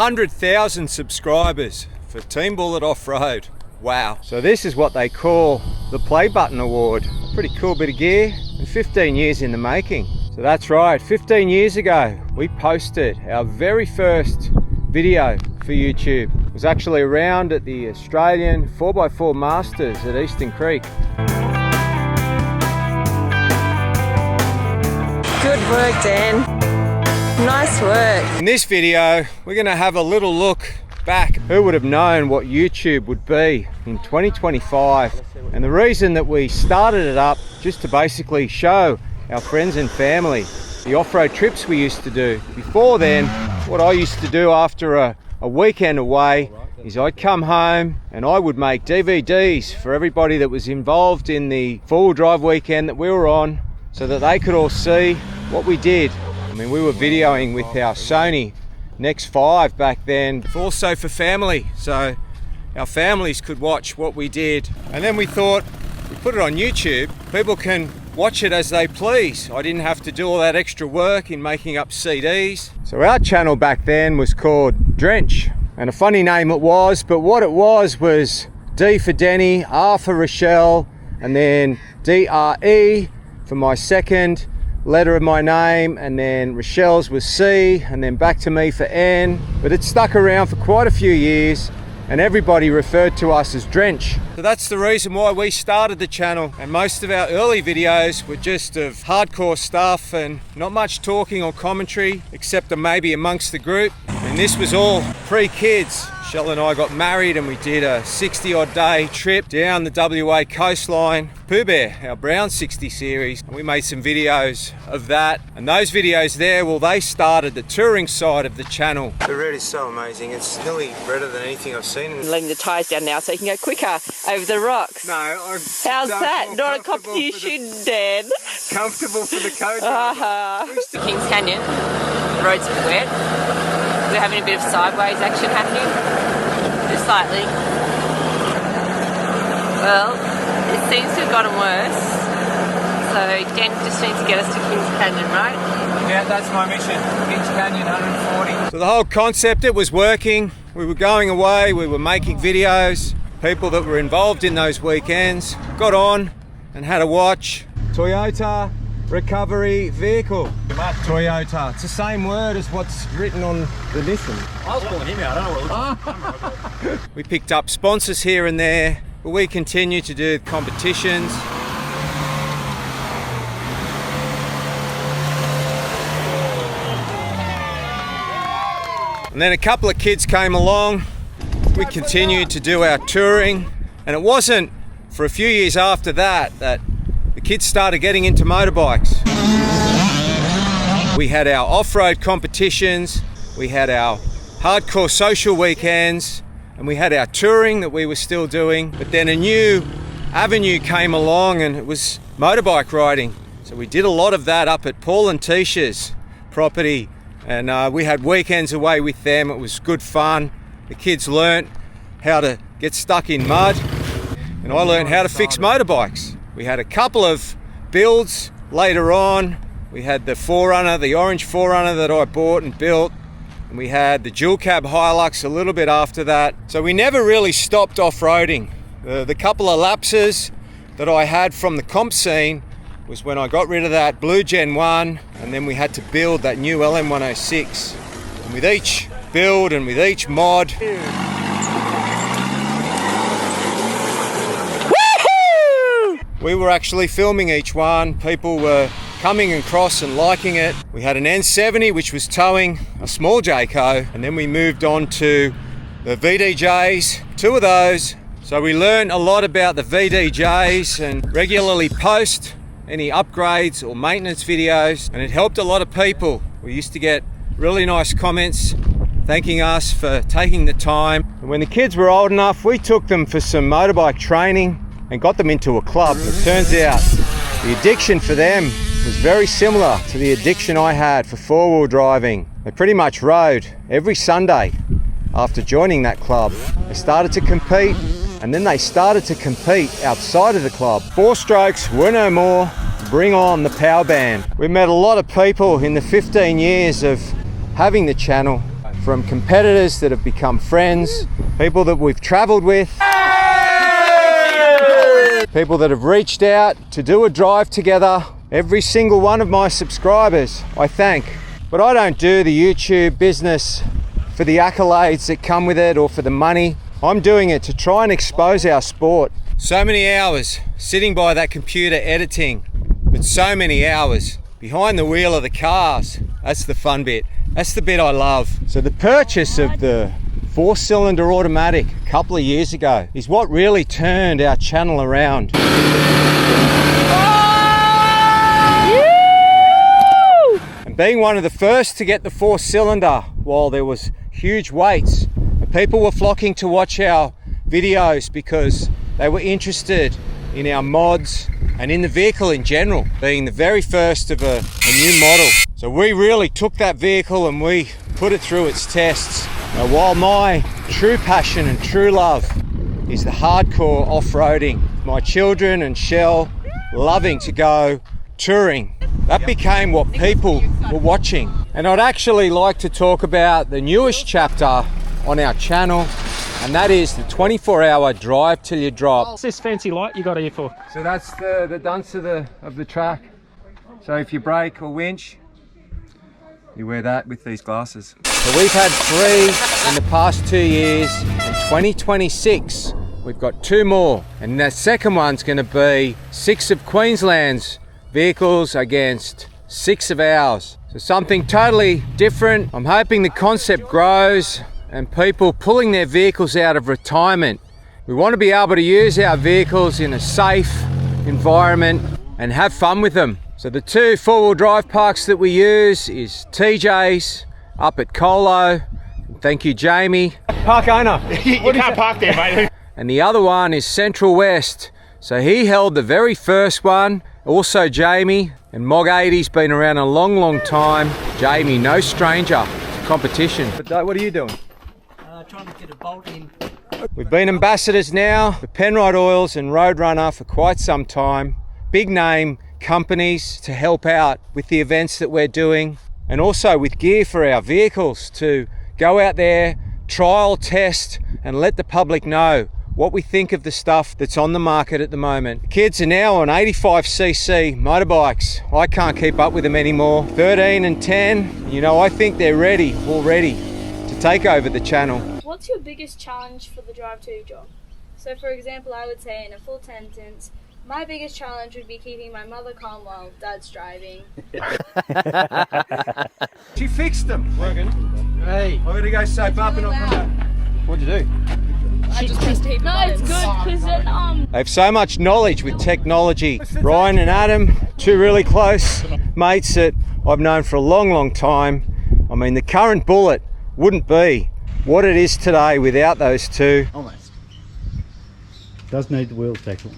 100,000 subscribers for Team Bullet Off-Road. Wow. So this is what they call the Play Button Award. Pretty cool bit of gear and 15 years in the making. So that's right, 15 years ago, we posted our very first video for YouTube. It was actually around at the Australian 4x4 Masters at Eastern Creek. Good work, Dan. Nice work. In this video, we're going to have a little look back. Who would have known what YouTube would be in 2025? And the reason that we started it up, just to basically show our friends and family the off-road trips we used to do. Before then, what I used to do after a weekend away is I'd come home and I would make DVDs for everybody that was involved in the four-wheel drive weekend that we were on, so that they could all see what we did. I mean, we were videoing with our Sony Nex5 back then, also for family, so our families could watch what we did. And then we thought, we put it on YouTube, people can watch it as they please. I didn't have to do all that extra work in making up CDs. So our channel back then was called Drench, and a funny name it was, but what it was D for Denny, R for Rochelle, and then DRE for my second letter of my name, and then Rochelle's was C, and then back to me for N. But it stuck around for quite a few years, and everybody referred to us as Drench. So that's the reason why we started the channel, and most of our early videos were just of hardcore stuff and not much talking or commentary, except maybe amongst the group. And this was all pre-kids. Shell and I got married and we did a 60-odd day trip down the WA coastline. Pooh Bear, our brown 60 series, and we made some videos of that. And those videos there, well, they started the touring side of the channel. The red is so amazing. It's nearly redder than anything I've seen. Letting the tyres down now so you can go quicker over the rocks. No, how's that? Not a competition, Dan. Comfortable for the coach. Kings Canyon, the road's a bit wet. We're having a bit of sideways action happening, just slightly. Well, it seems to have gotten worse. So Dan just needs to get us to Kings Canyon, right? Yeah, that's my mission. Kings Canyon 140. So the whole concept, it was working. We were going away, we were making videos. People that were involved in those weekends got on and had a watch. Toyota recovery vehicle. Toyota. It's the same word as what's written on the Nissan. I was calling him out. I don't know what it looks like. We picked up sponsors here and there, but we continue to do competitions. And then a couple of kids came along. We continued to do our touring, and it wasn't for a few years after that that the kids started getting into motorbikes. We had our off-road competitions, we had our hardcore social weekends, and we had our touring that we were still doing. But then a new avenue came along, and it was motorbike riding. So we did a lot of that up at Paul and Tisha's property, and we had weekends away with them. It was good fun. The kids learnt how to get stuck in mud, and I learned how to fix motorbikes. We had a couple of builds later on. We had the 4Runner, the orange 4Runner that I bought and built, and we had the dual cab Hilux a little bit after that. So we never really stopped off-roading. The couple of lapses that I had from the comp scene was when I got rid of that blue Gen 1, and then we had to build that new LM106. And with each build and with each mod, we were actually filming each one. People were coming across and liking it. We had an N70 which was towing a small Jayco, and then we moved on to the VDJs, two of those. So we learned a lot about the VDJs and regularly post any upgrades or maintenance videos, and it helped a lot of people. We used to get really nice comments thanking us for taking the time. And when the kids were old enough, we took them for some motorbike training and got them into a club. It turns out the addiction for them was very similar to the addiction I had for four-wheel driving. They pretty much rode every Sunday after joining that club. They started to compete, and then they started to compete outside of the club. Four strokes were no more. Bring on the power band. We met a lot of people in the 15 years of having the channel. from competitors that have become friends, people that we've traveled with, people that have reached out to do a drive together. Every single one of my subscribers I thank. But I don't do the YouTube business for the accolades that come with it or for the money. I'm doing it to try and expose our sport. So many hours sitting by that computer editing, but so many hours behind the wheel of the cars. That's the fun bit. That's the bit I love. So the purchase of the 4-cylinder automatic a couple of years ago is what really turned our channel around. And being one of the first to get the 4-cylinder while there was huge waits, and people were flocking to watch our videos because they were interested in our mods and in the vehicle in general, being the very first of a new model. So we really took that vehicle and we put it through its tests. Now, while my true passion and true love is the hardcore off-roading, my children and Shell loving to go touring, that became what people were watching. And I'd actually like to talk about the newest chapter on our channel, and that is the 24-hour drive till you drop. What's this fancy light you got here for? So that's the dunce of the track. So if you brake or winch, you wear that with these glasses. So we've had 3 in the past 2 years, and 2026 we've got 2 more, and the second one's going to be 6 of Queensland's vehicles against 6 of ours. So something totally different. I'm hoping the concept grows and people pulling their vehicles out of retirement. We want to be able to use our vehicles in a safe environment and have fun with them. So the 2 4-wheel drive parks that we use is TJ's up at Colo. Thank you, Jamie. Park owner. You can't park there, mate. And the other one is Central West. So he held the very first one. Also Jamie, and Mog 80's been around a long time. Jamie, no stranger to competition. But what are you doing? Trying to get a bolt in. We've been ambassadors now for Penrite Oils and Roadrunner for quite some time. Big name companies to help out with the events that we're doing, and also with gear for our vehicles to go out there, trial, test, and let the public know what we think of the stuff that's on the market at the moment. Kids are now on 85cc motorbikes. I can't keep up with them anymore. 13 and 10, you know, I think they're ready already to take over the channel. What's your biggest challenge for the drive to job? So for example, I would say in a full sentence, my biggest challenge would be keeping my mother calm while Dad's driving. She fixed them. Working. Hey. I'm gonna go soap up and I'll come back. What'd you do? I just pressed hit no, it's good because then They have so much knowledge with technology. Ryan and Adam, 2 really close mates that I've known for a long time. I mean, the current Bullet wouldn't be what it is today without those 2. Almost. Does need the wheels tackle.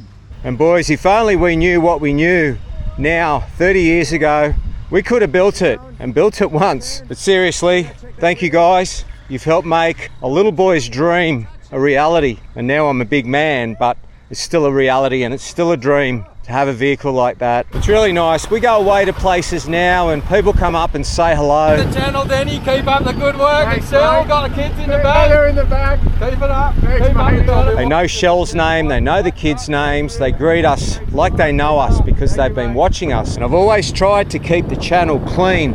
And boys, if only we knew what we knew now 30 years ago, we could have built it and built it once. But seriously, thank you guys. You've helped make a little boy's dream a reality. And now I'm a big man, but it's still a reality and it's still a dream to have a vehicle like that. It's really nice. We go away to places now and people come up and say hello. The channel, Denny. Keep up the good work. Thanks, Excel. Got the kids in the back. They're in the back. Keep it up. Thanks, Keep mate. up the They know Shell's name, they know the kids' names, they greet us like they know us because they've been watching us. And I've always tried to keep the channel clean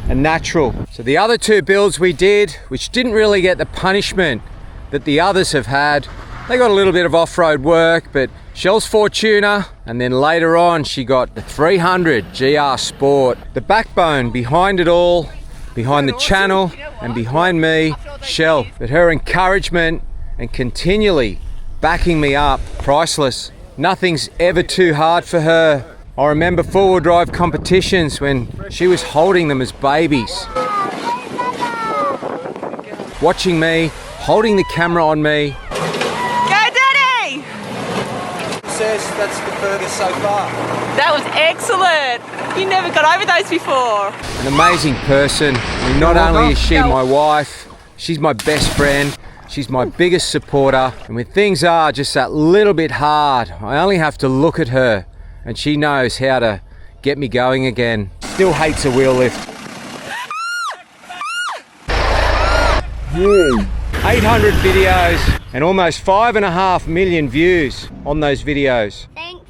and natural. So the other 2 builds we did, which didn't really get the punishment that the others have had, they got a little bit of off-road work, but Shell's Fortuner, and then later on she got the 300 GR Sport. The backbone behind it all, behind the channel and behind me, Shell. But her encouragement and continually backing me up, priceless. Nothing's ever too hard for her. I remember 4-wheel drive competitions when she was holding them as babies. Watching me, holding the camera on me. Says that's the furthest so far. That was excellent. You never got over those before. An amazing person. I mean, not only is she my wife, she's my best friend, she's my biggest supporter. And when things are just that little bit hard, I only have to look at her and she knows how to get me going again. Still hates a wheel lift. 800 videos and almost 5.5 million views on those videos. Thanks